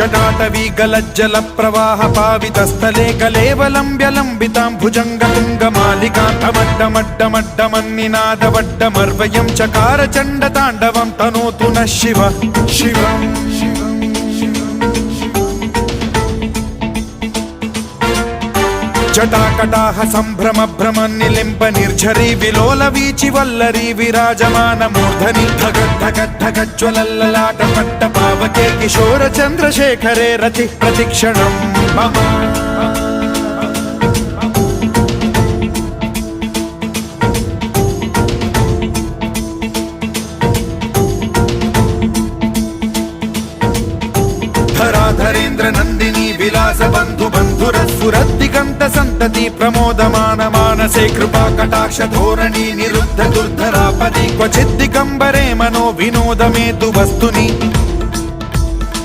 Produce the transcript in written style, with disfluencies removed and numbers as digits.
जटाटवी गलज्जल प्रवाह पावितस्थले कलेवलम्ब्यलम्बितां भुजङ्गतुङ्गमालिकान्तमड्डमड्डमड्डमन्निनादवड्डमर्वयं चकार चण्डताण्डवं तनोतु नः शिवः शिवम् जटाकटाह सम्भ्रम भ्रम निलिम्ब निर्झरी विलोल वीचि वल्लरी विराजमान मूर्धनि धगद्धगद्धगज्ज्वलल्ललाट पट्ट पावके किशोर चन्द्रशेखरे रति प्रतिक्षणं मम धराधरेन्द्र नन्दिनी विलास बन्धु बन्धुरस्फुरद्दिगन्त सन्तति प्रमोदमान मानसे कृपा कटाक्ष धोरणी निरुद्ध दुर्धरापदि क्वचिद्दिगम्बरे मनो विनोदमेतु वस्तुनि